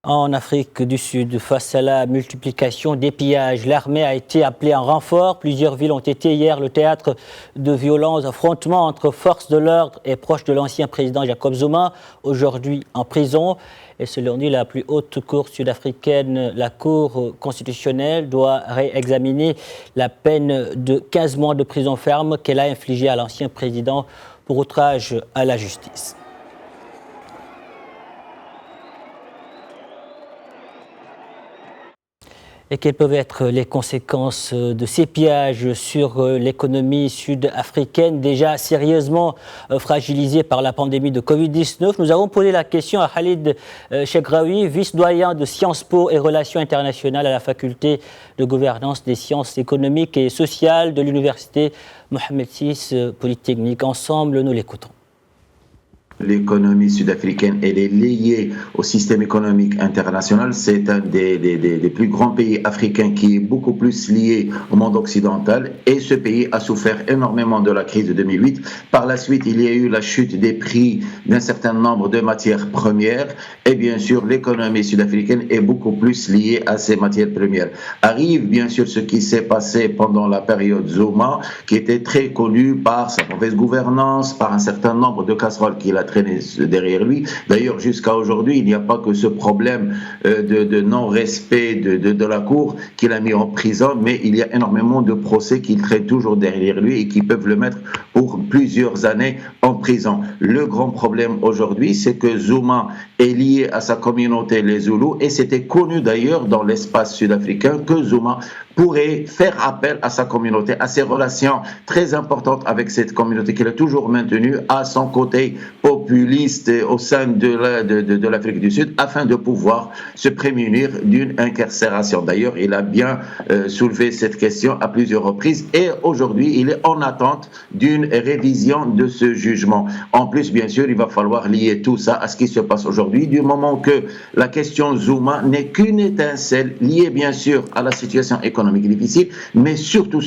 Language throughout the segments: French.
En Afrique du Sud, face à la multiplication des pillages, l'armée a été appelée en renfort. Plusieurs villes ont été hier le théâtre de violents affrontements entre forces de l'ordre et proches de l'ancien président Jacob Zuma, aujourd'hui en prison. Et selon lui, la plus haute cour sud-africaine, la Cour constitutionnelle, doit réexaminer la peine de 15 mois de prison ferme qu'elle a infligée à l'ancien président pour outrage à la justice. Et quelles peuvent être les conséquences de ces pillages sur l'économie sud-africaine, déjà sérieusement fragilisée par la pandémie de Covid-19? Nous avons posé la question à Khalid Chegraoui, vice-doyen de Sciences Po et Relations internationales à la faculté de gouvernance des sciences économiques et sociales de l'université Mohamed VI Polytechnique. Ensemble, nous l'écoutons. L'économie sud-africaine, elle est liée au système économique international. C'est un des plus grands pays africains qui est beaucoup plus lié au monde occidental. Et ce pays a souffert énormément de la crise de 2008. Par la suite, il y a eu la chute des prix d'un certain nombre de matières premières. Et bien sûr, l'économie sud-africaine est beaucoup plus liée à ces matières premières. Arrive bien sûr ce qui s'est passé pendant la période Zuma, qui était très connu par sa mauvaise gouvernance, par un certain nombre de casseroles qu'il a traîné derrière lui. D'ailleurs, jusqu'à aujourd'hui, il n'y a pas que ce problème de non-respect de la Cour qu'il a mis en prison, mais il y a énormément de procès qu'il traîne toujours derrière lui et qui peuvent le mettre pour plusieurs années en prison. Le grand problème aujourd'hui, c'est que Zuma est lié à sa communauté, les Zoulous, et c'était connu d'ailleurs dans l'espace sud-africain que Zuma pourrait faire appel à sa communauté, à ses relations très importantes avec cette communauté qu'il a toujours maintenue, à son côté populiste au sein de l'Afrique du Sud, afin de pouvoir se prémunir d'une incarcération. D'ailleurs, il a bien soulevé cette question à plusieurs reprises et aujourd'hui, il est en attente d'une révision de ce jugement. En plus, bien sûr, il va falloir lier tout ça à ce qui se passe aujourd'hui, du moment que la question Zuma n'est qu'une étincelle liée, bien sûr, à la situation économique difficile, mais surtout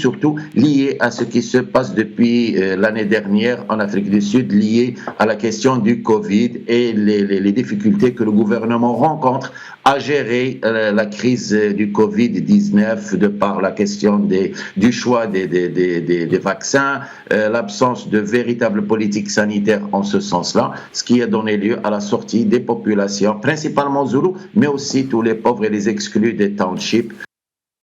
lié à ce qui se passe depuis l'année dernière en Afrique du Sud, lié à la question du Covid et les difficultés que le gouvernement rencontre à gérer la crise du Covid-19 de par la question du choix des vaccins, l'absence de véritable politique sanitaire en ce sens-là, ce qui a donné lieu à la sortie des populations, principalement Zoulous, mais aussi tous les pauvres et les exclus des townships.